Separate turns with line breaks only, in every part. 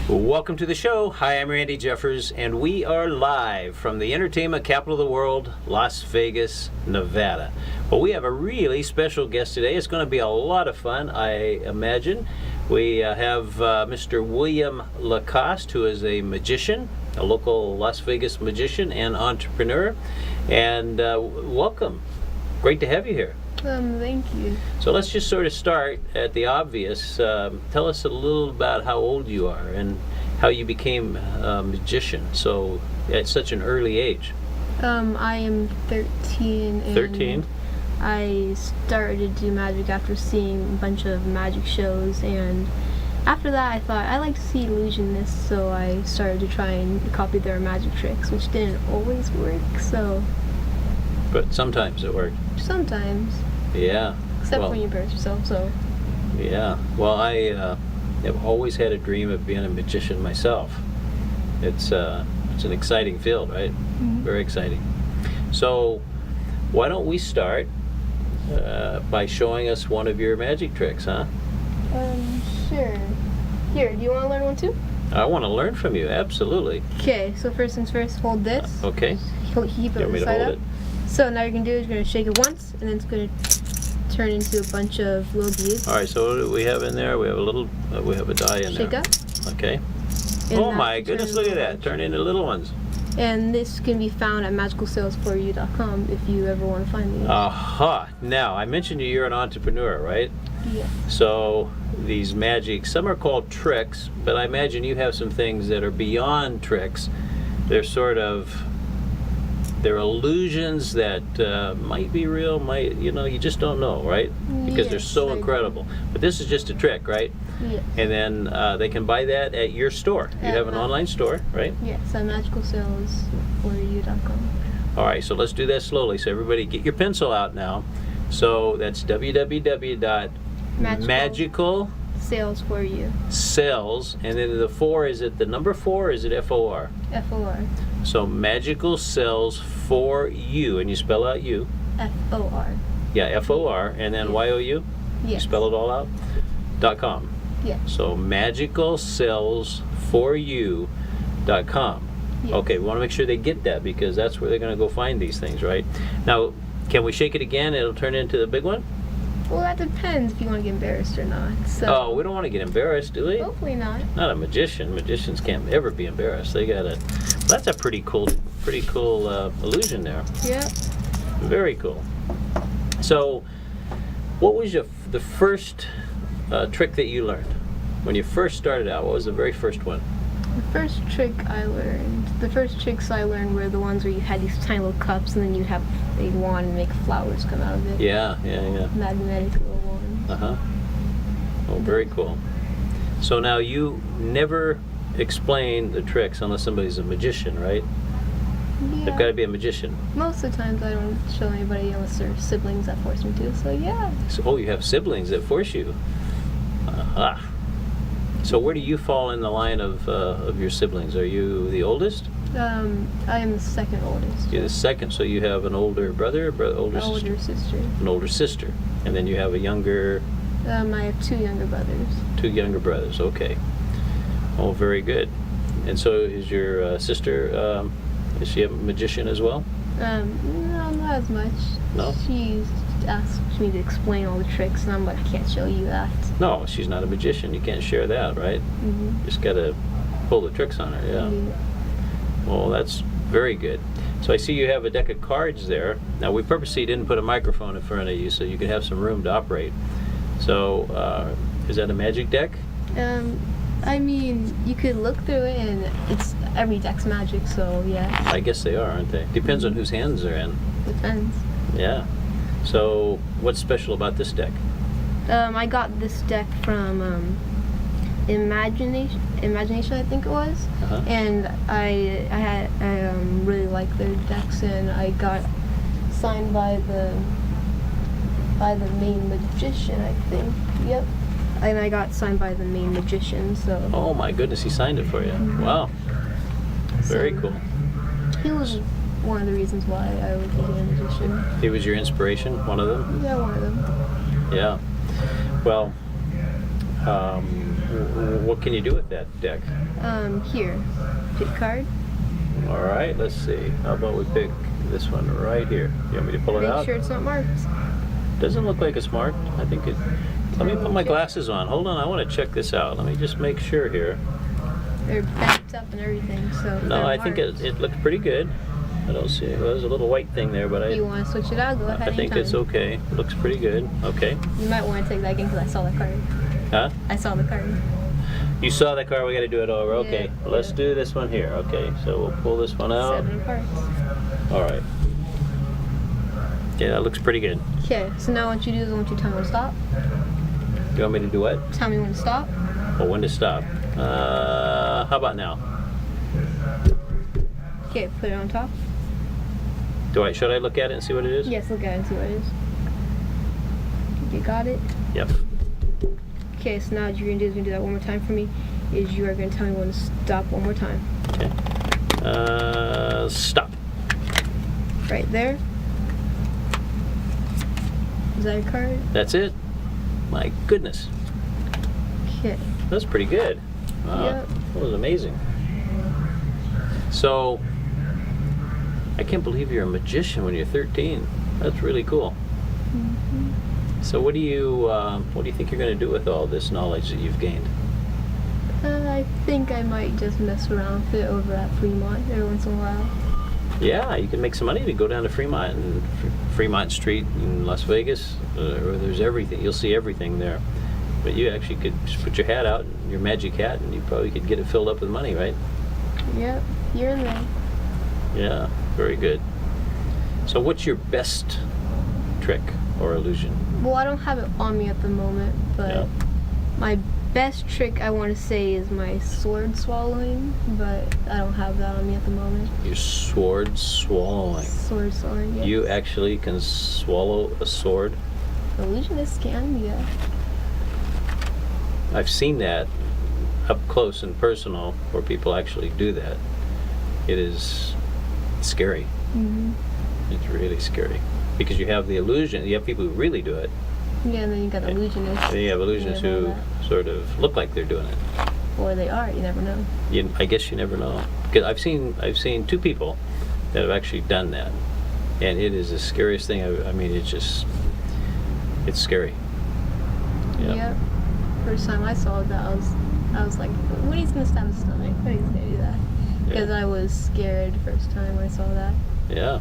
Welcome to the show. Hi, I'm Randy Jeffers, and we are live from the entertainment capital of the world, Las Vegas, Nevada. Well, we have a really special guest today. It's going to be a lot of fun, I imagine. We have Mr. William Lacoste, who is a magician, a local Las Vegas magician and entrepreneur. And welcome. Great to have you here.
Thank you.
So let's just sort of start at the obvious. Tell us a little about how old you are and how you became a magician so at such an early age.
I am 13 and
13?
I started to do magic after seeing a bunch of magic shows, and after that I thought I like to see illusionists, so I started to try and copy their magic tricks, which didn't always work, so...
But sometimes it worked.
Sometimes.
Yeah.
Except when you embarrass yourself, so...
Yeah. Well, I have always had a dream of being a magician myself. It's an exciting field, right?
Mm-hmm.
Very exciting. So why don't we start by showing us one of your magic tricks, huh?
Sure. Here, do you want to learn one too?
I want to learn from you, absolutely.
Okay, so first things first, hold this.
Okay.
Keep
You
it
want me to
side
hold
up.
it?
So now you're going to do is you're going to shake it once, and then it's going to turn into a bunch of little beads.
All right, so what do we have in there? We have a little, we have a die in
Shake
there.
up.
Okay.
And
Oh
that
my goodness,
turns
look at
into a
that.
bunch.
Turn into little ones.
And this can be found at magicalsalesforyou.com if you ever want to find these.
Aha. Now, I mentioned you're an entrepreneur, right?
Yeah.
So these magic, some are called tricks, but I imagine you have some things that are beyond tricks. They're sort of, they're illusions that might be real, might, you just don't know, right? Because they're
Yes,
so
I
incredible. But this is just a trick, right?
Yes.
And then they can buy that at your store. You have an online store, right?
Yes, at magicalsalesforyou.com.
All right, so let's do that slowly. So everybody get your pencil out now. So that's www.magical
Sales for you.
sales, and then the 4, is it the number 4 or is it FOR?
FOR.
So magical sales for you, and you spell out you.
FOR.
Yeah, FOR, and then
Yes.
YOU? You
Yes.
spell it all out? .com.
Yes.
So magicalsalesforyou.com.
Yes.
Okay, we want to make sure they get that because that's where they're going to go find these things, right? Now, can we shake it again? It'll turn into the big one?
Well, that depends if you want to get embarrassed or not. So.
Oh, we don't want to get embarrassed, do we?
Hopefully not.
Not a magician. Magicians can't ever be embarrassed. They gotta. That's a pretty cool illusion there.
Yeah.
Very cool. So, what was the first trick that you learned when you first started out? What was the very first one?
The first tricks I learned were the ones where you had these tiny little cups and then you have a wand and make flowers come out of it.
Yeah.
Magnetic little wands.
Oh, very cool. So now you never explain the tricks unless somebody's a magician, right?
Yeah.
They've got to be a magician.
Most of the times I don't show anybody unless they're siblings that force me to, so yeah.
So, you have siblings that force you. Aha. So where do you fall in the line of your siblings? Are you the oldest?
I am the second oldest.
You're the second, so you have an older brother, older sister?
Older sister.
An older sister. And then you have a younger...
I have 2 younger brothers.
2 younger brothers, okay. Oh, very good. And so is your sister, is she a magician as well?
No, not as much.
No?
She asked me to explain all the tricks, and I'm like, I can't show you that.
No, she's not a magician. You can't share that, right?
Mm-hmm.
Just got to pull the tricks on her, yeah. Well, that's very good. So I see you have a deck of cards there. Now, we purposely didn't put a microphone in front of you so you could have some room to operate. So, is that a magic deck?
I mean, you could look through it, and every deck's magic, so yeah.
I guess they are, aren't they? Depends on whose hands they're in.
Depends.
Yeah. So, what's special about this deck?
I got this deck from Imagination, I think it was, and I really like their decks, and I got signed by the main magician, I think. Yep. And I got signed by the main magician, so.
Oh my goodness, he signed it for you. Wow. Very cool.
He was one of the reasons why I would be a magician.
He was your inspiration, one of them?
Yeah, one of them.
Yeah. Well, What can you do with that deck?
Here, pick card.
All right, let's see. How about we pick this one right here? You want me to pull it
Make
out?
sure it's not marked.
Doesn't look like it's marked. I think it. Let me put my glasses on. Hold on, I want to check this out. Let me just make sure here.
They're backed up and everything, so if
No,
they're
I think
marked,
it looked pretty good. I don't see. Well, there's a little white thing there, but
you want to switch it out, go ahead
I think
anytime.
it's okay. Looks pretty good. Okay.
You might want to take that again because I saw the card.
Huh?
I saw the card.
You saw that card. We got to do it over. Okay.
Yeah,
Well, let's
yeah.
do this one here. Okay. So we'll pull this one out.
7 of cards.
All right. Yeah, that looks pretty good.
Okay, so now what you do is I want you to tell me when to stop.
You want me to do what?
Tell me when to stop.
Or when to stop? How about now?
Okay, put it on top.
Should I look at it and see what it is?
Yes, look at it and see what it is. You got it?
Yep.
Okay, so now what you're going to do is going to do that one more time for me. Is you are going to tell me when to stop one more time.
Okay. Stop.
Right there. Is that your card?
That's it. My goodness.
Okay.
That's pretty good. Wow.
Yep.
That was amazing. So, I can't believe you're a magician when you're 13. That's really cool. So what do you think you're going to do with all this knowledge that you've gained?
I think I might just mess around with it over at Fremont every once in a while.
Yeah, you can make some money to go down to Fremont and Fremont Street in Las Vegas. Where there's everything. You'll see everything there. But you actually could just put your hat out, your magic hat, and you probably could get it filled up with money, right?
Yep, here and there.
Yeah, very good. So what's your best trick or illusion?
Well, I don't have it on me at the moment, but
Yeah.
my best trick I want to say is my sword swallowing, but I don't have that on me at the moment.
Your sword swallowing.
Sword swallowing, yes.
You actually can swallow a sword?
Illusionists can, yeah.
I've seen that up close and personal where people actually do that. It is scary.
hmm
It's really scary. Because you have the illusion, you have people who really do it,
Yeah, and then you got illusionists.
and you have illusionists
Yeah, I
who
know
sort of look like they're doing it.
Or they are, you never know.
I guess you never know. Because I've seen two people that have actually done that, and it is the scariest thing. I mean, it's scary. Yeah.
Yep. First time I saw that, I was like, when he's gonna stab his stomach? When he's gonna do that? Because I was scared first time I saw that.
Yeah.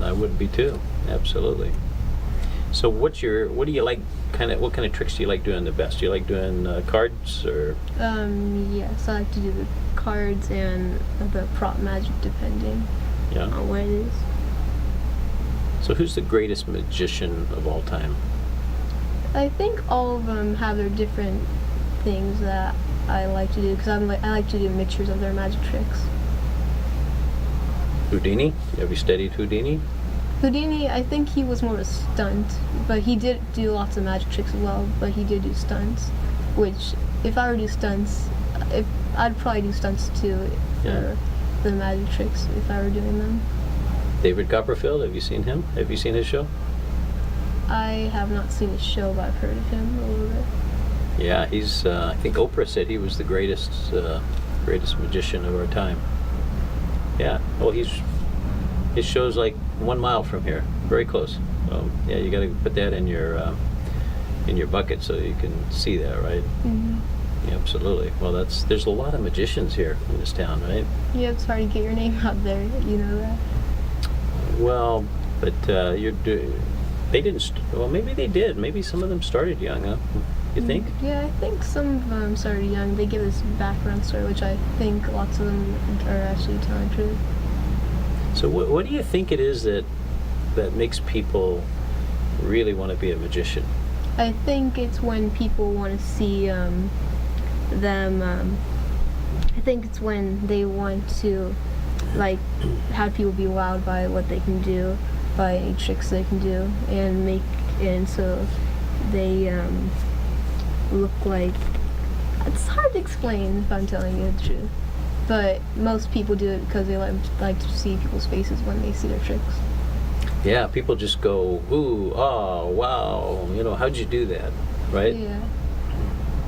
I would be too. Absolutely. So what do you like? What kind of tricks do you like doing the best? Do you like doing cards or?
Yes, I like to do the cards and the prop magic depending
Yeah.
on what it is.
So who's the greatest magician of all time?
I think all of them have their different things that I like to do because I like to do mixtures of their magic tricks.
Houdini? Have you studied Houdini?
Houdini, I think he was more of a stunt, but he did do lots of magic tricks as well. But he did do stunts, which if I were to do stunts, I'd probably do stunts too
Yeah.
for the magic tricks if I were doing them.
David Copperfield, have you seen him? Have you seen his show?
I have not seen his show, but I've heard of him a little bit.
Yeah, he's. I think Oprah said he was the greatest magician of our time. Yeah. Well, his show's like 1 mile from here, very close. So yeah, you got to put that in your bucket so you can see that, right?
Mm-hmm.
Yeah, absolutely. Well, there's a lot of magicians here in this town, right?
Yeah, it's hard to get your name out there. You know that.
Well, but they didn't. Well, maybe they did. Maybe some of them started young, huh? You think?
Yeah, I think some of them started young. They give us background story, which I think lots of them are actually telling truth.
So what do you think it is that makes people really want to be a magician?
I think it's when people want to see them. I think it's when they want to, like, have people be wowed by what they can do, by any tricks they can do, and so they look like. It's hard to explain if I'm telling you the truth, but most people do it because they like to see people's faces when they see their tricks.
Yeah, people just go, ooh, oh, wow, how'd you do that, right?
Yeah.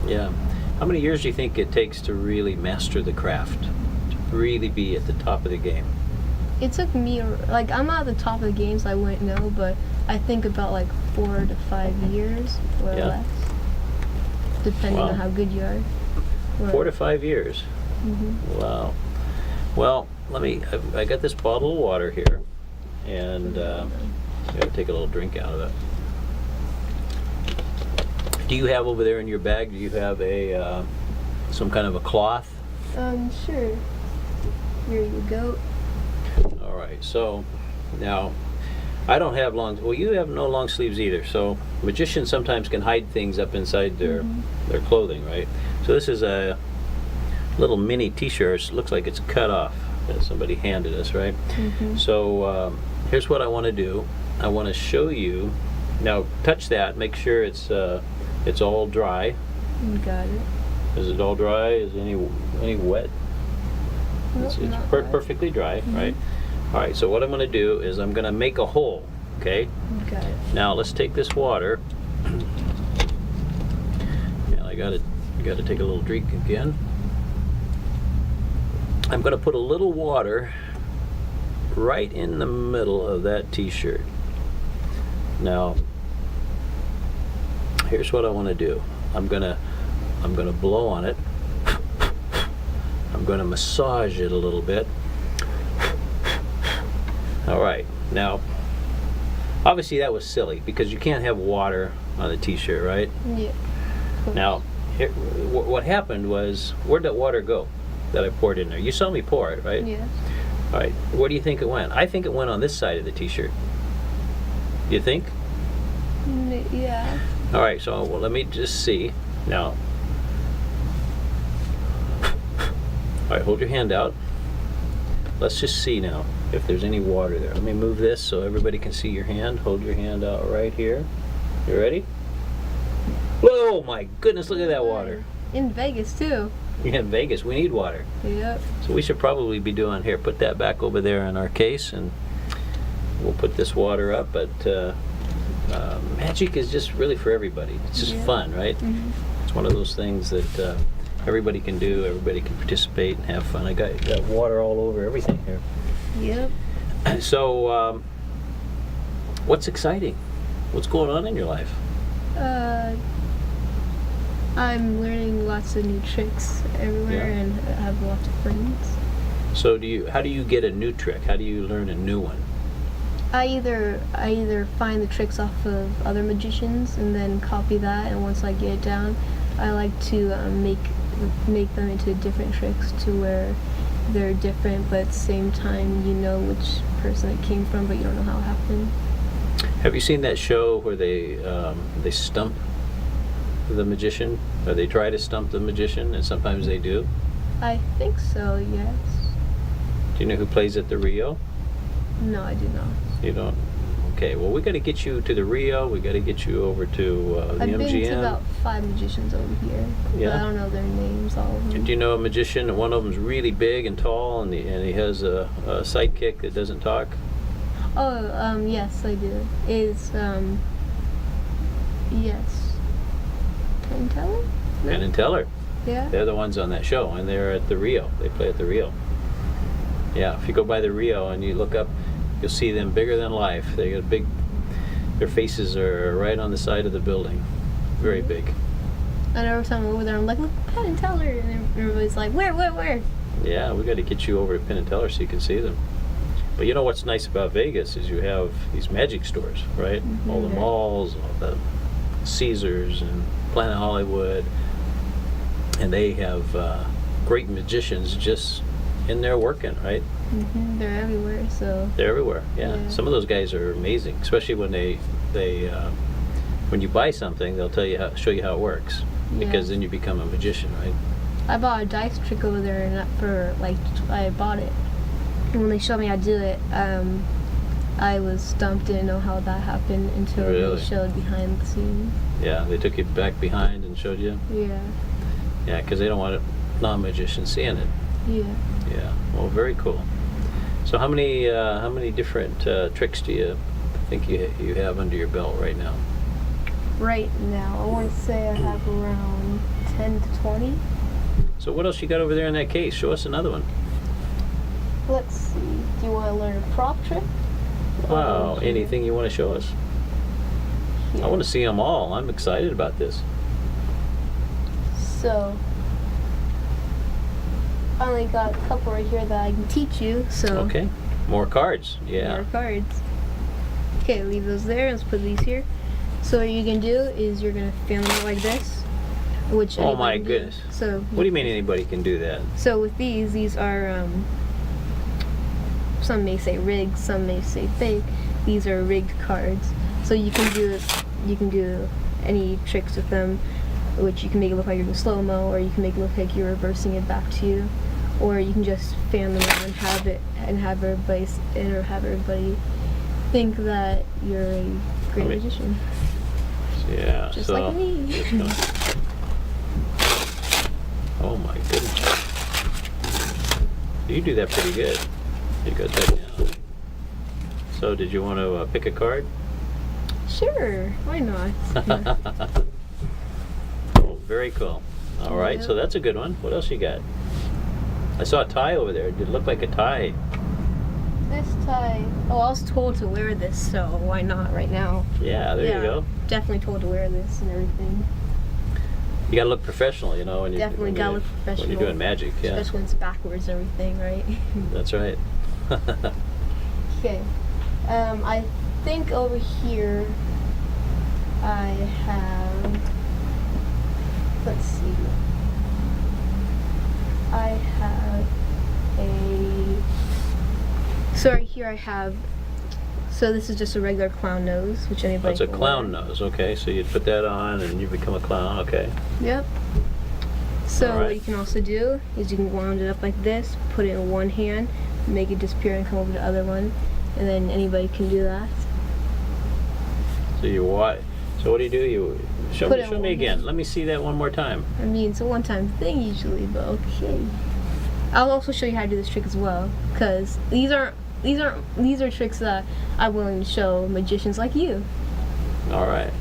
Yeah. How many years do you think it takes to really master the craft? To really be at the top of the game?
It took me, like, I'm not at the top of the game, so I wouldn't know, but I think about like 4 to 5 years or
Yeah.
less, depending
Wow.
on how good you are.
4 to 5 years.
Mm-hmm.
Wow. Well, I got this bottle of water here, and I gotta take a little drink out of it. Do you have over there in your bag, do you have a, some kind of a cloth?
Sure. Here you go.
All right, so now I don't have well, you have no long sleeves either, so magicians sometimes can hide things up inside their clothing, right? So this is a little mini t-shirt. It looks like it's cut off that somebody handed us, right?
Mm-hmm.
So here's what I want to do. I want to show you. Now touch that, make sure it's all dry.
You got it.
Is it all dry? Is any wet?
Nope,
It's
not bad.
perfectly dry, right? All right, so what I'm going to do is I'm going to make a hole, okay?
You got it.
Now let's take this water. Yeah, I got to take a little drink again. I'm going to put a little water right in the middle of that t-shirt. Now, here's what I want to do. I'm going to blow on it. I'm going to massage it a little bit. All right. Now, obviously that was silly because you can't have water on the t-shirt, right?
Yeah. Cool.
Now, what happened was, where'd that water go that I poured in there? You saw me pour it, right?
Yes.
All right. Where do you think it went? I think it went on this side of the t-shirt. You think?
Yeah.
All right. So well, let me just see. Now, all right. Hold your hand out. Let's just see now if there's any water there. Let me move this so everybody can see your hand. Hold your hand out right here. You ready? Whoa, my goodness, look at that water.
In Vegas too.
Yeah, in Vegas, we need water.
Yep.
So we should probably be doing, here, put that back over there in our case, and we'll put this water up. But magic is just really for everybody. It's just fun, right?
Mm-hmm.
It's one of those things that everybody can do, everybody can participate and have fun. I got water all over everything here.
Yep.
So, what's exciting? What's going on in your life?
I'm learning lots of new tricks everywhere
Yeah.
and I have lots of friends.
So how do you get a new trick? How do you learn a new one?
I either find the tricks off of other magicians and then copy that, and once I get it down, I like to make them into different tricks to where they're different, but at the same time you know which person it came from, but you don't know how it happened.
Have you seen that show where they stump the magician, or they try to stump the magician, and sometimes they do?
I think so, yes.
Do you know who plays at the Rio?
No, I do not.
You don't? Okay, well, we got to get you to the Rio. We got to get you over to the
I've
MGM.
been to about 5 magicians over here, but
Yeah?
I don't know their names, all of them.
Do you know a magician, and one of them's really big and tall, and he has a sidekick that doesn't talk?
Oh, yes, I do. Yes. Penn Teller? No?
Penn and Teller.
Yeah?
They're the ones on that show, and they're at the Rio. They play at the Rio. Yeah, if you go by the Rio and you look up, you'll see them bigger than life. They got their faces are right on the side of the building. Very big.
And every time I'm over there, I'm like, look, Penn and Teller. And everybody's like, where?
Yeah, we got to get you over to Penn and Teller so you can see them. But you know what's nice about Vegas is you have these magic stores, right? All the
Mhm.
malls, all the Caesars and Planet Hollywood, and they have great magicians just in there working, right?
Mm-hmm. They're everywhere, so.
They're everywhere. Yeah.
Yeah.
Some of those guys are amazing, especially when they when you buy something, they'll show you how it works, because
Yeah.
then you become a magician, right?
I bought a dice trick over there, and I bought it. And when they showed me how to do it, I was stumped, didn't know how that happened until
Really?
they showed behind the scenes.
Yeah, they took you back behind and showed you.
Yeah.
Yeah, because they don't want a non-magician seeing it.
Yeah.
Yeah. Well, very cool. So how many different tricks do you think you have under your belt right now?
Right now, I want to say I have around 10 to 20.
So what else you got over there in that case? Show us another one.
Let's see. Do you want to learn a prop trick?
Wow,
Here.
anything you want to show us?
Here.
I want to see them all. I'm excited about this.
So, I only got a couple right here that I can teach you. So,
Okay, more cards. Yeah.
more cards. Okay, leave those there. Let's put these here. So what you're gonna do is you're gonna fan them out like this. Which
Oh my
anybody can do.
goodness.
So
What do you mean anybody can do that?
So with these are some may say rigged, some may say fake. These are rigged cards. So you can do any tricks with them, which you can make it look like you're in slow-mo, or you can make it look like you're reversing it back to you, or you can just fan them out and have everybody think that you're a great
Okay.
magician.
Yeah.
Just
so
like me.
just gonna- Oh my goodness. You do that pretty good. You got that down. So did you want to pick a card?
Sure, why not? Yeah.
Oh, very cool. All right,
Yeah.
so that's a good one. What else you got? I saw a tie over there. Did it look like a tie?
This tie. Oh, I was told to wear this, so why not right now?
Yeah, there you go.
Definitely told to wear this and everything.
You gotta look professional, you know, when you
Definitely
when
gotta
you-
look
when
professional.
you're doing magic. Yeah,
Especially when it's backwards and everything, right?
that's right.
Okay. I think over here I have. Let's see. I have a. So right here I have. So this is just a regular clown nose, which anybody
That's a
can
clown
wear.
nose. Okay, so you put that on and you become a clown. Okay.
Yep. So
Alright.
what you can also do is you can wound it up like this, put it in one hand, make it disappear and come over to the other one, and then anybody can do that.
So you what? So what do? You show
Put
me.
it
Show
in
me
one
again.
hand.
Let me see that one more time.
I mean, it's a one-time thing usually, but okay. I'll also show you how to do this trick as well, because these are tricks that I'm willing to show magicians like you.
All right.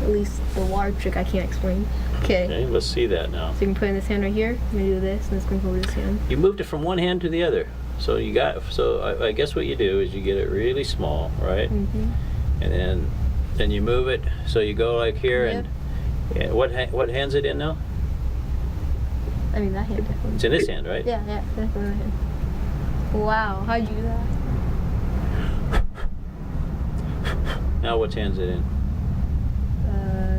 At least the water trick I can't explain. Okay.
Okay. Let's see that now.
So you can put it in this hand right here. I'm gonna do this, and it's gonna go over this hand.
You moved it from one hand to the other. So you got. So I guess what you do is you get it really small, right?
Mm-hmm.
And then you move it. So you go like here
Yep.
and what hand's it in now?
I mean that hand definitely.
It's in this hand, right?
Yeah, definitely that hand. Wow, how'd you do that?
Now what hand's it in?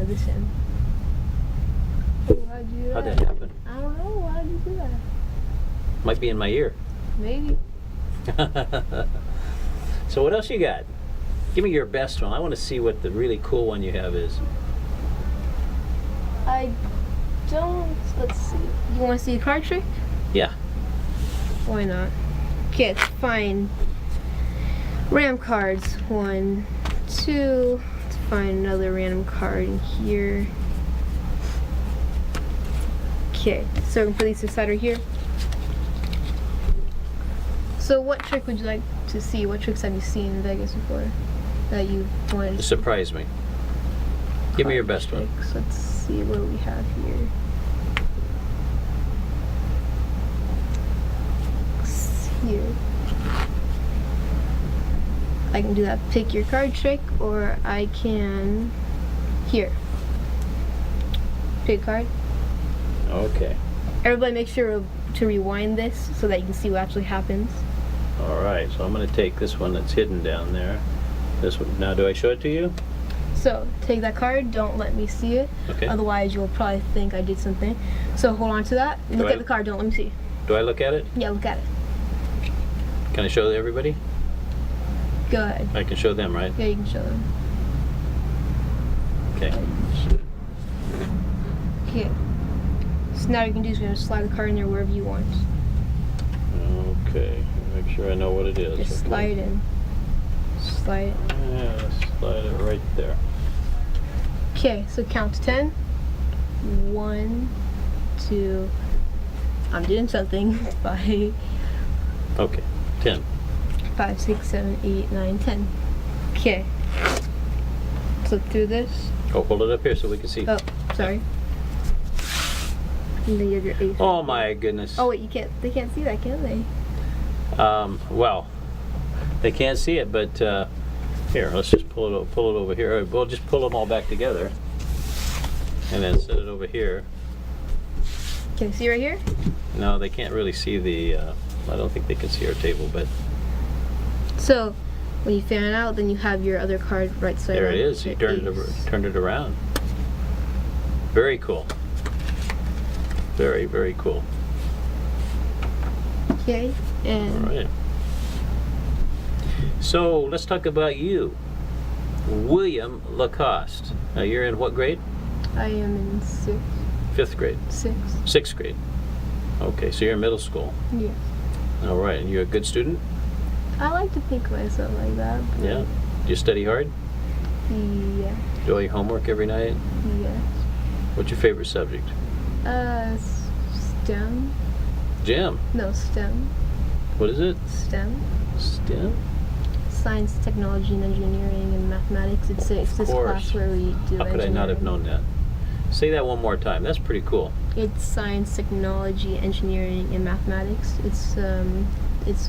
This hand. Oh, how'd you do that?
How'd that happen?
I don't know. How'd you do that?
Might be in my ear.
Maybe.
So what else you got? Give me your best one. I want to see what the really cool one you have is.
I don't. Let's see. You want to see a card trick?
Yeah.
Why not? Okay, let's find random cards. 1, 2. Let's find another random card in here. Okay, so we can put these aside right here. So what trick would you like to see? What tricks have you seen in Vegas before that you wanted to
Surprise me. Give me your best one.
tricks? Let's see what we have here. Here. I can do that pick your card trick, or I can here. Pick a card.
Okay.
Everybody make sure to rewind this so that you can see what actually happens.
All right. So I'm going to take this one that's hidden down there. This one. Now, do I show it to you?
So take that card, don't let me see it.
Okay.
Otherwise you'll probably think I did something. So hold on to that. Look
I-
at the card, don't let me see.
Do I look at it?
Yeah, look at it.
Can I show everybody?
Go ahead.
I can show them, right?
Yeah, you can show them.
Okay.
Okay. So now you can do is you're gonna slide the card in there wherever you want.
Okay. Make sure I know what it is.
Just
Okay.
slide it in. Slide it.
Yeah, slide it right there.
Okay, so count to 10. 1, 2. I'm doing something. 5,
Okay. 10.
5, 6, 7, 8, 9, 10. Okay. Flip through this.
Oh, hold it up here so we can see.
Oh, sorry. And then you have your eighth.
Oh my goodness.
Oh wait, you can't. They can't see that, can they?
Well, they can't see it, but here, let's just pull it over here. We'll just pull them all back together, and then set it over here.
Can you see right here?
No, they can't really see the. I don't think they can see our table, but
So, when you fan out, then you have your other card right side.
there
up,
it is. You
the
turned it around. Very cool. Very, very cool.
Okay, and
All right. So let's talk about you, William Lacoste. Now you're in what grade?
I am in
Fifth grade. Sixth grade. Okay, so you're in middle school.
Yes.
All right, and you're a good student?
I like to think of myself like that. But
Yeah. Do you study hard?
Yeah.
Do all your homework every night?
Yes.
What's your favorite subject?
STEM.
Gym.
No, STEM.
What is it?
STEM.
STEM?
Science, technology, and engineering, and mathematics. It's this
course.
class where we do.
How could I not have known that? Say that one more time. That's pretty cool.
It's science, technology, engineering, and mathematics. It's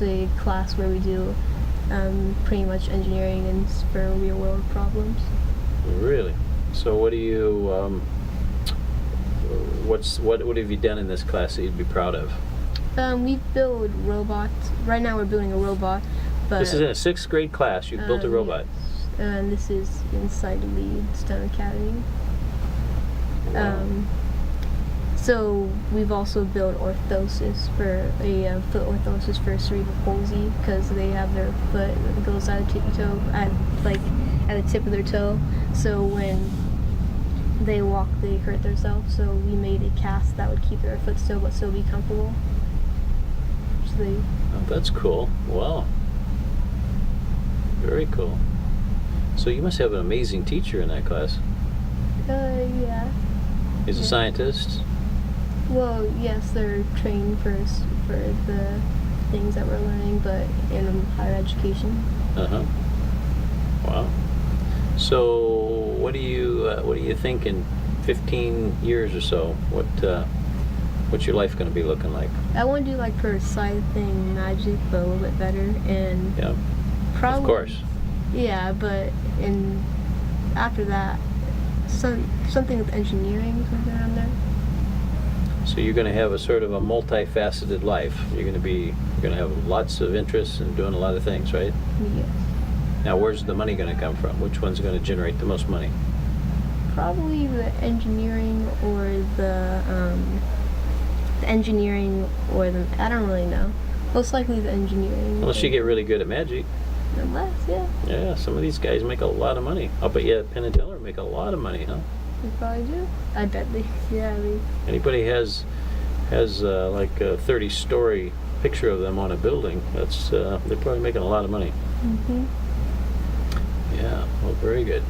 a class where we do pretty much engineering and for real world problems.
Really? So what do you what have you done in this class that you'd be proud of?
We build robots. Right now we're building a robot, but
This is in a sixth grade class. You've built a robot.
yes. And this is inside the Lead STEM Academy.
Wow.
So we've also built orthosis for a foot orthosis for cerebral palsy because they have their foot that goes out of tippy toe at the tip of their toe. So when they walk, they hurt themselves. So we made a cast that would keep their foot still but still be comfortable. So they
Oh, that's cool. Wow. Very cool. So you must have an amazing teacher in that class.
yeah.
He's a
Yeah.
scientist.
Well, yes, they're trained for the things that we're learning, but in higher education.
Uh-huh. Wow. So what do you think in 15 years or so? What's your life going to be looking like?
I want to do like for side thing magic, but a little bit better, and
Yeah.
probably.
Of course.
Yeah, but after that, something with engineering, something around there.
So you're going to have a sort of a multifaceted life. You're going to have lots of interests and doing a lot of things, right?
Yes.
Now, where's the money going to come from? Which one's going to generate the most money?
Probably the engineering or the I don't really know. Most likely the engineering.
Unless you get really good at magic.
Unless, yeah.
Yeah, some of these guys make a lot of money. I'll bet you Penn and Teller make a lot of money, huh?
They probably do. I bet they. Yeah.
Anybody has like a 30-story picture of them on a building, that's they're probably making a lot of money.
Mhm.
Yeah, well, very good.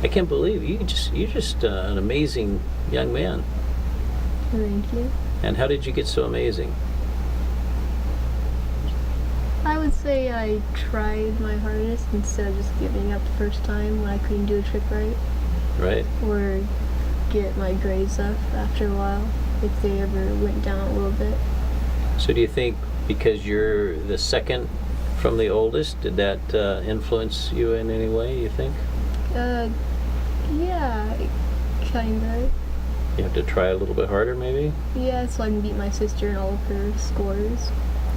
I can't believe you're just an amazing young man.
Thank you.
And how did you get so amazing?
I would say I tried my hardest instead of just giving up the first time when I couldn't do a trick right,
Right?
or get my grades up after a while if they ever went down a little bit.
So do you think because you're the second from the oldest, did that influence you in any way, you think?
Yeah, kinda.
You have to try a little bit harder, maybe?
Yeah, so I can beat my sister in all of her scores.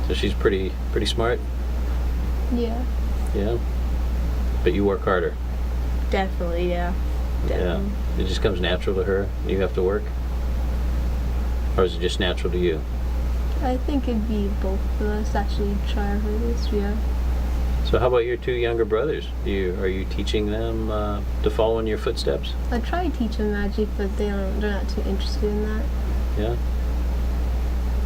So she's pretty smart?
Yeah,
Yeah? But you work harder?
definitely. Yeah, definitely.
Yeah. It just comes natural to her? You have to work? Or is it just natural to you?
I think it'd be both of us actually try our hardest. Yeah.
So how about your two younger brothers? Are you teaching them to follow in your footsteps?
I try to teach them magic, but they're not too interested in that.
Yeah?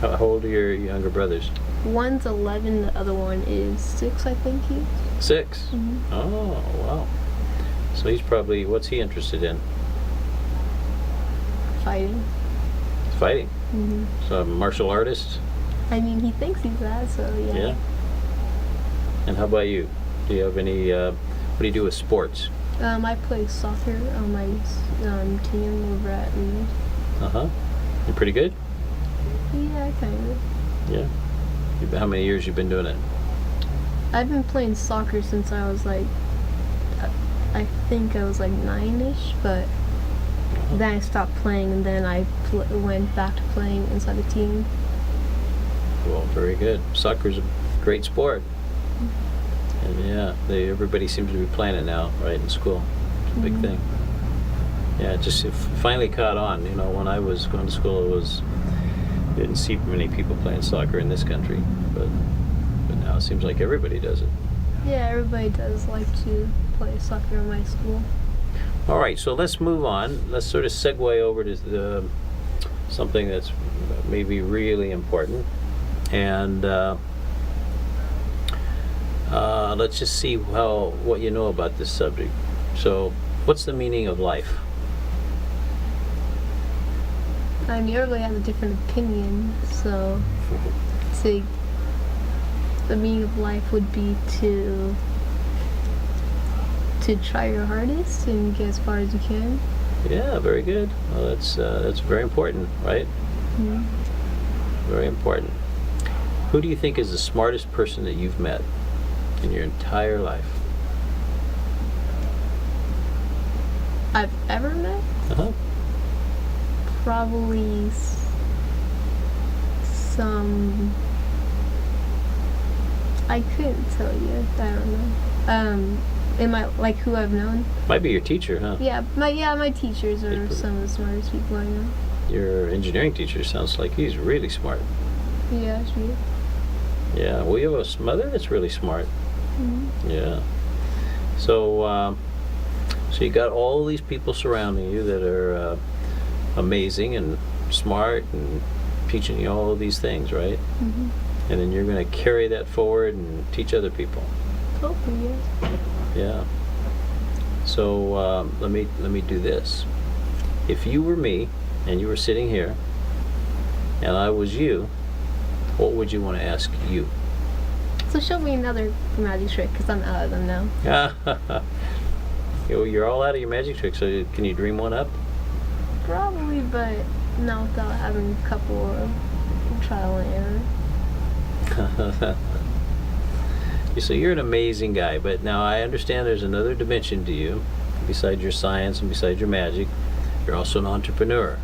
How old are your younger brothers?
One's 11, the other one is 6, I think he is.
6?
Mhm.
Oh, wow. So he's probably, what's he interested in?
Fighting.
Fighting.
Hmm.
So a martial artist?
I mean, he thinks he's that, so yeah.
Yeah. And how about you? Do you have any, what do you do with sports?
I play soccer on my team over at Leeds.
Uh-huh. You pretty good?
Yeah, kind of.
Yeah. How many years you been doing it?
I've been playing soccer since I was like, I think I was like 9-ish, but then I stopped playing and then I went back to playing inside the team.
Well, very good. Soccer's a great sport. And yeah, everybody seems to be playing it now, right, in school. It's a big thing. Yeah, it finally caught on. You know, when I was going to school, didn't see many people playing soccer in this country, but now it seems like everybody does it.
Yeah, everybody does like to play soccer in my school.
All right, so let's move on. Let's sort of segue over to something that's maybe really important. And let's just see what you know about this subject. So, what's the meaning of life?
I mean, everybody has a different opinion, so the meaning of life would be to try your hardest and get as far as you can.
Yeah, very good. Well, that's very important, right?
Mm-hmm.
Very important. Who do you think is the smartest person that you've met in your entire life?
I've ever met?
Uh-huh.
Probably some. I couldn't tell you. I don't know. Who I've known?
Might be your teacher, huh?
Yeah, my teachers are some of the smartest people I know.
Your engineering teacher sounds like he's really smart.
Yeah, she is.
Yeah, well, you have a mother that's really smart.
Mm-hmm.
Yeah. So you got all these people surrounding you that are amazing and smart and teaching you all of these things, right?
Mm-hmm.
And then you're going to carry that forward and teach other people.
Hopefully, yes.
Yeah. So let me do this. If you were me and you were sitting here, and I was you, what would you want to ask you?
So show me another magic trick, because I'm out of them now.
You're all out of your magic tricks, so can you dream one up?
Probably, but not without having a couple of trial and error.
So you're an amazing guy, but now I understand there's another dimension to you, besides your science and besides your magic. You're also an entrepreneur.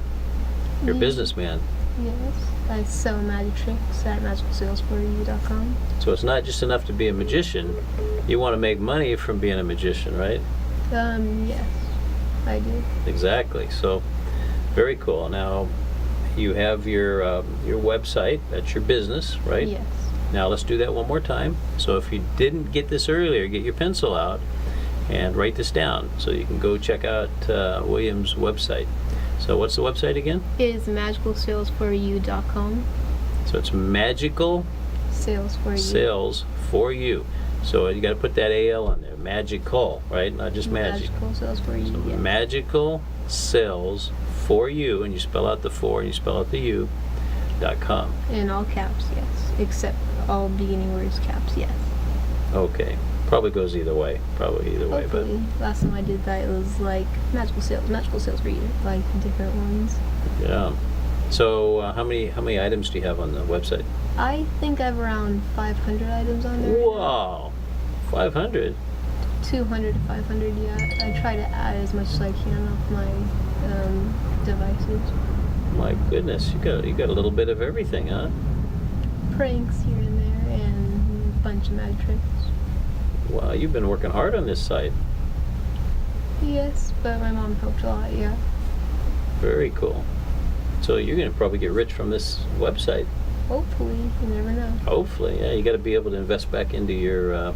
You're a businessman.
Yes. I sell magic tricks at magicalsalesforyou.com.
So it's not just enough to be a magician. You want to make money from being a magician, right?
Yes, I do.
Exactly. So, very cool. Now, you have your website. That's your business, right?
Yes.
Now let's do that one more time. So if you didn't get this earlier, get your pencil out and write this down so you can go check out William's website. So what's the website again?
It is magicalsalesforyou.com.
So it's magical
Sales for you.
sales for you. So you got to put that AL on there. Magical, right? Not just magic.
Magical sales for you.
So
Yeah.
magical sales for you, and you spell out the for and you spell out the u.com.
In all caps, yes. Except all beginning words caps, yes.
Okay. Probably goes either way. Probably either way, but
Hopefully. Last time I did that, it was like magical sales for you, like different ones.
yeah. So how many items do you have on the website?
I think I have around 500 items on there.
Wow, 500.
200 to 500, yeah. I try to add as much as I can off my devices.
My goodness, you got a little bit of everything, huh?
Pranks here and there, and a bunch of magic tricks.
Wow, you've been working hard on this site.
Yes, but my mom helped a lot, yeah.
Very cool. So you're gonna probably get rich from this website.
Hopefully, you never know.
Hopefully, yeah. You got to be able to invest back into your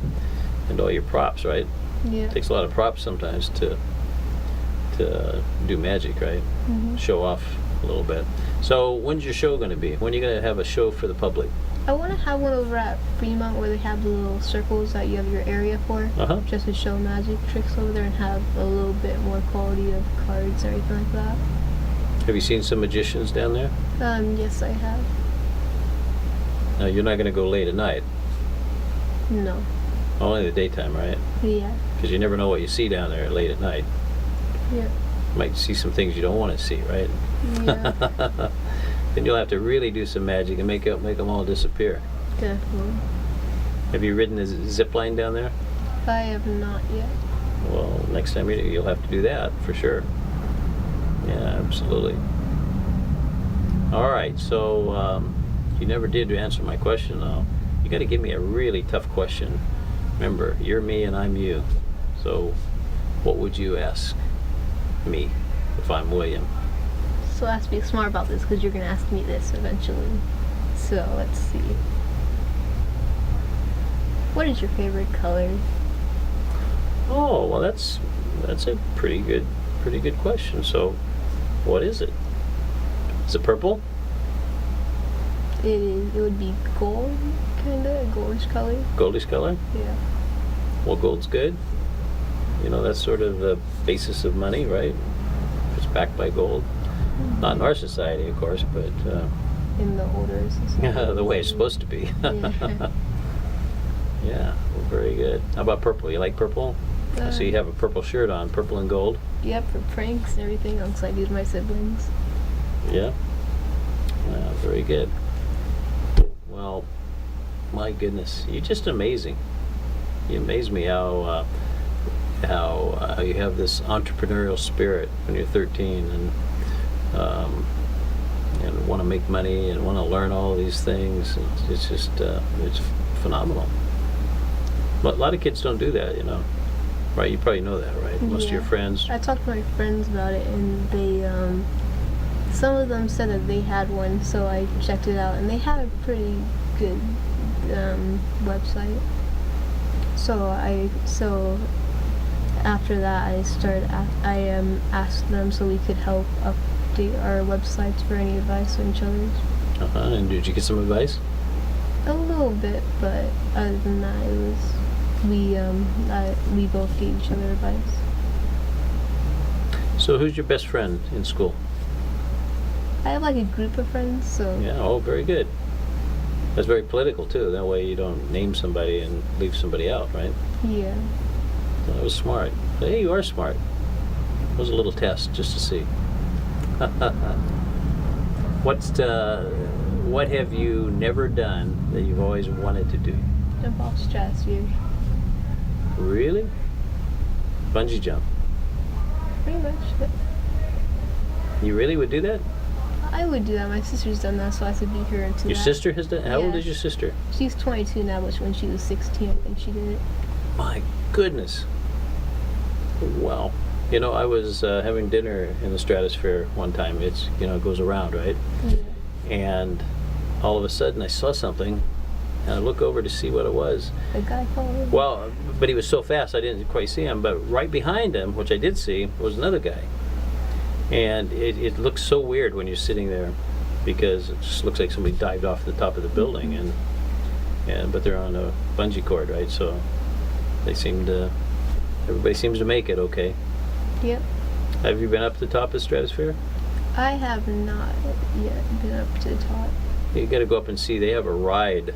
into all your props, right?
Yeah.
It takes a lot of props sometimes to do magic, right?
Mhm.
Show off a little bit. So when's your show going to be? When are you going to have a show for the public?
I want to have one over at Fremont where they have the little circles that you have your area for,
Uh-huh.
just to show magic tricks over there and have a little bit more quality of cards or anything like that.
Have you seen some magicians down there?
Yes, I have.
Now, you're not going to go late at night.
No.
Only the daytime, right?
Yeah.
Because you never know what you see down there late at night.
Yeah.
You might see some things you don't want to see, right?
Yeah.
Then you'll have to really do some magic and make them all disappear.
Definitely.
Have you ridden the zip line down there?
I have not yet.
Well, next time you'll have to do that for sure. Yeah, absolutely. All right, so you never did answer my question, though. You got to give me a really tough question. Remember, you're me and I'm you. So, what would you ask me if I'm William?
So I have to be smart about this because you're going to ask me this eventually. So let's see. What is your favorite color?
Oh, well, that's a pretty good question. So, what is it? Is it purple?
It would be gold, kinda, a goldish color.
Goldish color?
Yeah.
Well, gold's good. You know, that's sort of the basis of money, right? It's backed by gold. Not in our society, of course, but
In the older society.
the way it's supposed to be.
Yeah.
Yeah, well, very good. How about purple? You like purple? I see you have a purple shirt on, purple and gold.
Yep, for pranks and everything. I'm excited with my siblings.
Yeah. Yeah, very good. Well, my goodness, you're just amazing. You amaze me how you have this entrepreneurial spirit when you're 13 and want to make money and want to learn all these things. It's just it's phenomenal. But a lot of kids don't do that, you know. Right? You probably know that, right? Most of your
Yeah.
friends.
I talked to my friends about it, and they, some of them said that they had one, so I checked it out, and they had a pretty good website. So after that, I asked them so we could help update our websites for any advice on each other's.
And did you get some advice?
A little bit, but other than that, it was we both gave each other advice.
So who's your best friend in school?
I have like a group of friends, so
Yeah, oh, very good. That's very political, too. That way you don't name somebody and leave somebody out, right?
yeah.
That was smart. Hey, you are smart. It was a little test just to see. What have you never done that you've always wanted to do?
Jump off stratosphere.
Really? Bungee jump.
Pretty much.
You really would do that?
I would do that. My sister's done that, so I could beat her into that.
Your sister has done. How old
Yeah.
is your sister?
She's 22 now, but when she was 16, I think she did it.
My goodness. Wow. You know, I was having dinner in the Stratosphere one time. It's, you know, it goes around, right?
Yeah.
And all of a sudden I saw something, and I look over to see what it was.
A guy followed.
Well, but he was so fast I didn't quite see him. But right behind him, which I did see, was another guy. And it looks so weird when you're sitting there, because it just looks like somebody dived off the top of the building, but they're on a bungee cord, right? So everybody seems to make it okay.
Yep.
Have you been up to the top of the Stratosphere?
I have not yet been up to the top.
You got to go up and see. They have a ride.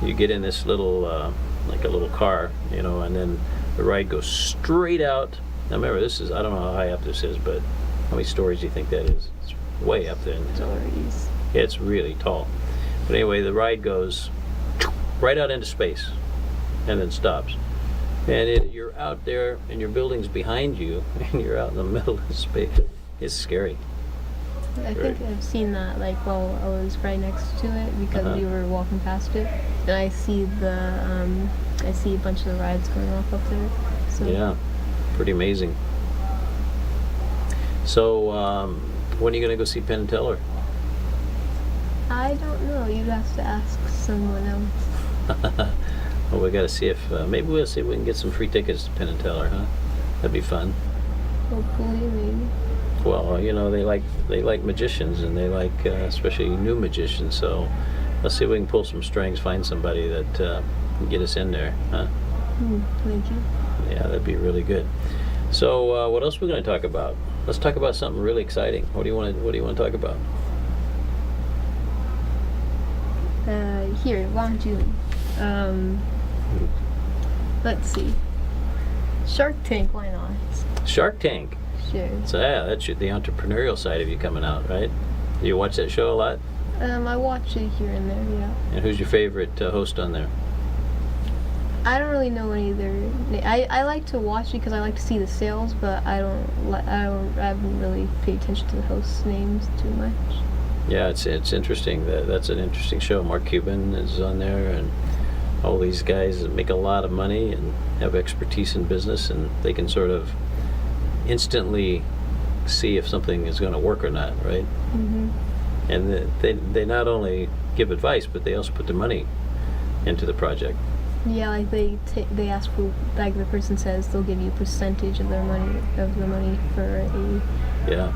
You get in this little, like a little car, you know, and then the ride goes straight out. Now remember, I don't know how high up this is, but how many stories do you think that is? It's way up there.
Stories.
Yeah, it's really tall. But anyway, the ride goes right out into space and then stops. And you're out there, and your building's behind you, and you're out in the middle of space. It's scary.
I think I've seen that like while I was right next to it because we were walking past it, and I see a bunch of the rides going off up there. So
Yeah, pretty amazing. So, when are you going to go see Penn and Teller?
I don't know. You'd have to ask someone else.
Well, we got to see if maybe we'll see if we can get some free tickets to Penn and Teller, huh? That'd be fun.
Hopefully, maybe.
Well, you know, they like magicians, and they like especially new magicians. So let's see if we can pull some strings, find somebody that can get us in there, huh?
Thank you.
Yeah, that'd be really good. So what else are we going to talk about? Let's talk about something really exciting. What do you want to talk about?
Here, why don't you? Let's see. Shark Tank, why not?
Shark Tank.
Sure.
So yeah, that's the entrepreneurial side of you coming out, right? You watch that show a lot?
I watch it here and there, yeah.
And who's your favorite host on there?
I don't really know any of their. I like to watch it because I like to see the sales, but I haven't really paid attention to the hosts' names too much.
Yeah, it's interesting. That's an interesting show. Mark Cuban is on there, and all these guys that make a lot of money and have expertise in business, and they can sort of instantly see if something is going to work or not, right?
Mhm.
And they not only give advice, but they also put their money into the project.
Yeah, like they ask for, like the person says they'll give you a percentage of the money
Yeah.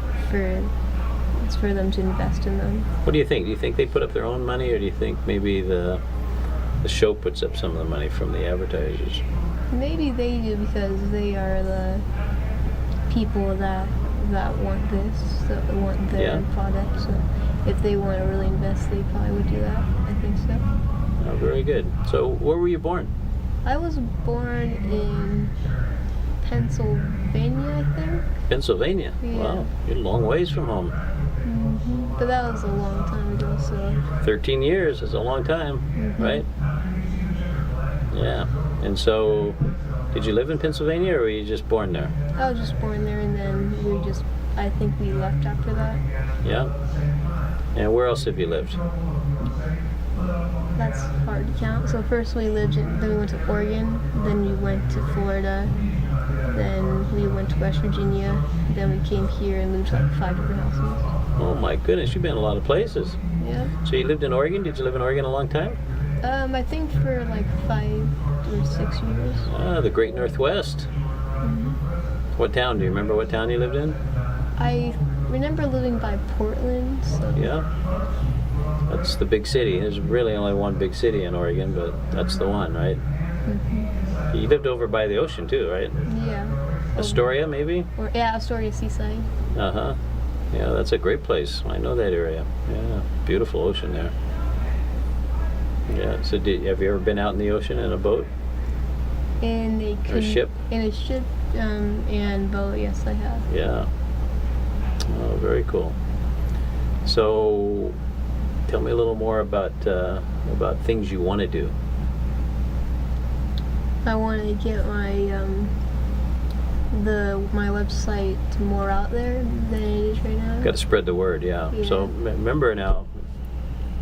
it's for them to invest in them.
What do you think? Do you think they put up their own money, or do you think maybe the show puts up some of the money from the advertisers?
Maybe they do because they are the people that want this, that want their product. So if they want to really invest, they probably would do that. I think so.
Oh, very good. So, where were you born?
I was born in Pennsylvania, I think.
Pennsylvania.
Yeah.
Wow, you're a long ways from home.
Hmm. But that was a long time ago, so.
13 years is a long time, right? Yeah. And so, did you live in Pennsylvania, or were you just born there?
I was just born there, and then I think we left after that.
Yeah. And where else have you lived?
That's hard to count. So first then we went to Oregon, then we went to Florida, then we went to West Virginia, then we came here and moved to like 5 different houses.
Oh my goodness, you've been in a lot of places.
Yeah.
So you lived in Oregon? Did you live in Oregon a long time?
I think for like 5 or 6 years.
Ah, the Great Northwest. What town? Do you remember what town you lived in?
I remember living by Portland. So.
Yeah. That's the big city. There's really only one big city in Oregon, but that's the one, right? You lived over by the ocean too, right?
Yeah.
Astoria, maybe?
Astoria Seaside.
Uh-huh. Yeah, that's a great place. I know that area. Yeah, beautiful ocean there. Yeah, so have you ever been out in the ocean in a boat?
In
Or a ship?
In a ship and boat, yes, I have.
Yeah. Oh, very cool. So, tell me a little more about things you want to do.
I want to get my website more out there than it is right now.
Got to spread the word, yeah. So remember now,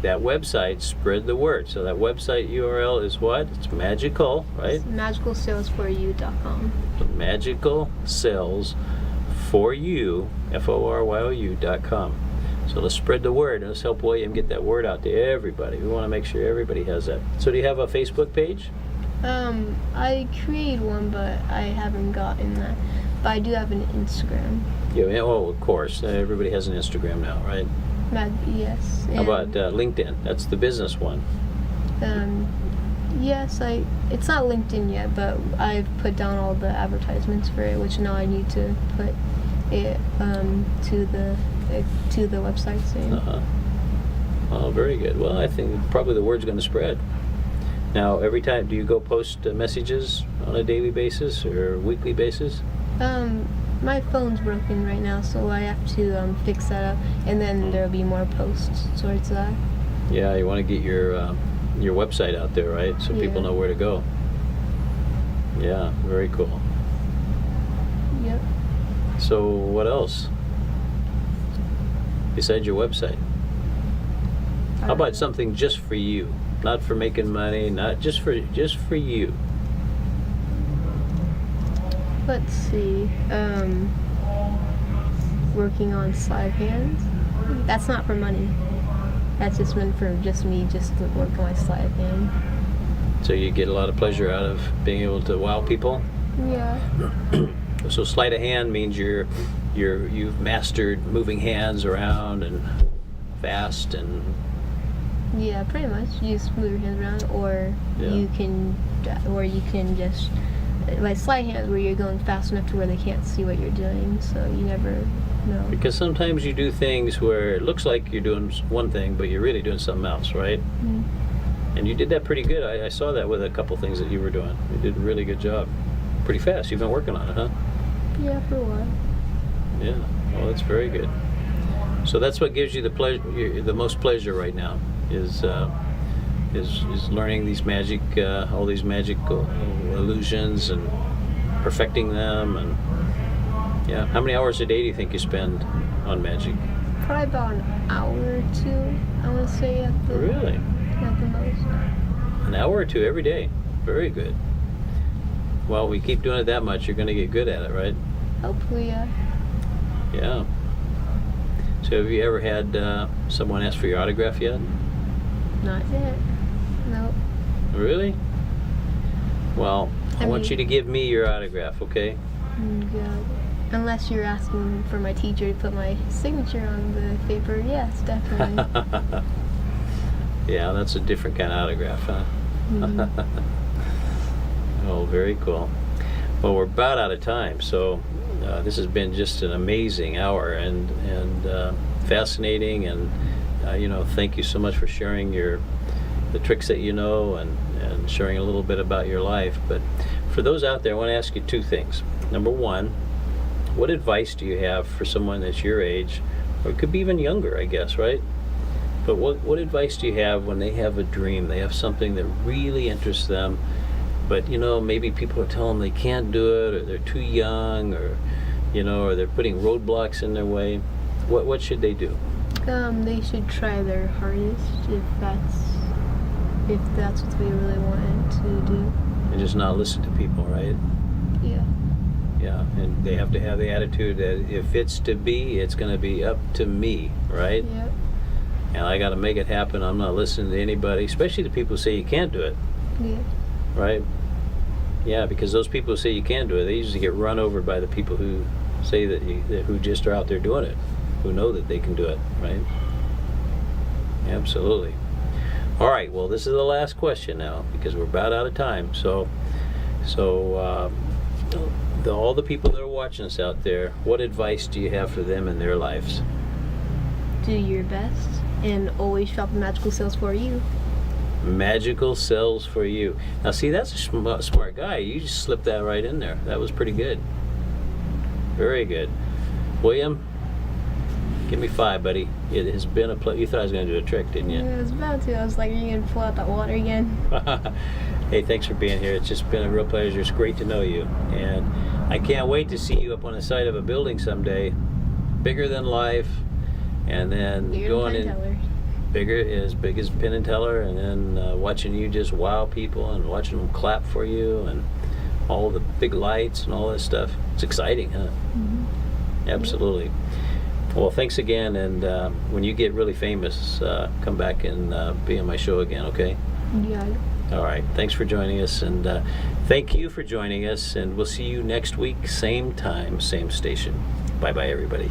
that website, spread the word. So that website URL is what? It's magical, right?
It's magicalsalesforyou.com.
Magicalsalesforyou, FORYOU.com. So let's spread the word, and let's help William get that word out to everybody. We want to make sure everybody has that. So do you have a Facebook page?
I created one, but I haven't gotten that. But I do have an Instagram.
Yeah, oh, of course. Everybody has an Instagram now, right?
Yes.
How about LinkedIn? That's the business one.
Yes, it's not LinkedIn yet, but I've put down all the advertisements for it, which now I need to put it to the website soon.
Oh, very good. Well, I think probably the word's going to spread. Now, every time, do you go post messages on a daily basis or weekly basis?
My phone's broken right now, so I have to fix that up, and then there'll be more posts towards that.
Yeah, you want to get your website out there, right? So people know where to go. Yeah, very cool.
Yep.
So what else besides your website? How about something just for you? Not for making money, not just for you.
Let's see. Working on sleight of hands. That's not for money. That's just meant for just me, just to work on my sleight of hand.
So you get a lot of pleasure out of being able to wow people?
Yeah.
So sleight of hand means you've mastered moving hands around and fast and.
Yeah, pretty much. You just move your hands around, or you can just like sleight hands where you're going fast enough to where they can't see what you're doing. So you never know.
Because sometimes you do things where it looks like you're doing one thing, but you're really doing something else, right?
Mm-hmm.
And you did that pretty good. I saw that with a couple things that you were doing. You did a really good job. Pretty fast. You've been working on it, huh?
Yeah, for a while.
Yeah. Well, that's very good. So that's what gives you the pleasure, the most pleasure right now, is learning these magic, all these magical illusions and perfecting them. And yeah, how many hours a day do you think you spend on magic?
Probably about an hour or two, I want to say, at the most.
An hour or two every day. Very good. Well, we keep doing it that much, you're going to get good at it, right?
Hopefully, yeah.
Yeah. So have you ever had someone ask for your autograph yet?
Not yet. Nope.
Really? Well, I want
mean-
you to give me your autograph, okay?
God. Unless you're asking for my teacher to put my signature on the paper, yes, definitely.
Yeah, that's a different kind of autograph, huh?
Mhm.
Oh, very cool. Well, we're about out of time, so this has been just an amazing hour and fascinating, and thank you so much for sharing the tricks that you know and sharing a little bit about your life. But for those out there, I want to ask you two things. Number one, what advice do you have for someone that's your age, or it could be even younger, I guess, right? But what advice do you have when they have a dream, they have something that really interests them, but maybe people are telling them they can't do it, or they're too young, or or they're putting roadblocks in their way? What should they do?
They should try their hardest if that's what they really wanted to do.
And just not listen to people, right?
Yeah.
Yeah, and they have to have the attitude that if it's to be, it's going to be up to me, right?
Yep.
And I got to make it happen. I'm not listening to anybody, especially the people who say you can't do it,
Yeah.
right? Yeah, because those people who say you can do it, they usually get run over by the people who say who just are out there doing it, who know that they can do it, right? Absolutely. All right, well, this is the last question now, because we're about out of time. So all the people that are watching us out there, what advice do you have for them in their lives?
Do your best and always shop the magical sales for you.
Magical sells for you. Now, see, that's a smart guy. You just slipped that right in there. That was pretty good. Very good. William, give me 5, buddy. It has been a pleasure. You thought I was going to do a trick, didn't you?
Yeah, I was about to. I was like, are you going to pull out that water again?
Hey, thanks for being here. It's just been a real pleasure. It's great to know you. And I can't wait to see you up on the side of a building someday. Bigger than life. And then
Bigger
going
than
in.
Penn Teller.
As big as Penn and Teller, and then watching you just wow people and watching them clap for you and all the big lights and all that stuff. It's exciting, huh?
Mm-hmm.
Absolutely. Well, thanks again, and when you get really famous, come back and be on my show again, okay?
Yeah.
All right. Thanks for joining us, and thank you for joining us, and we'll see you next week, same time, same station. Bye-bye, everybody.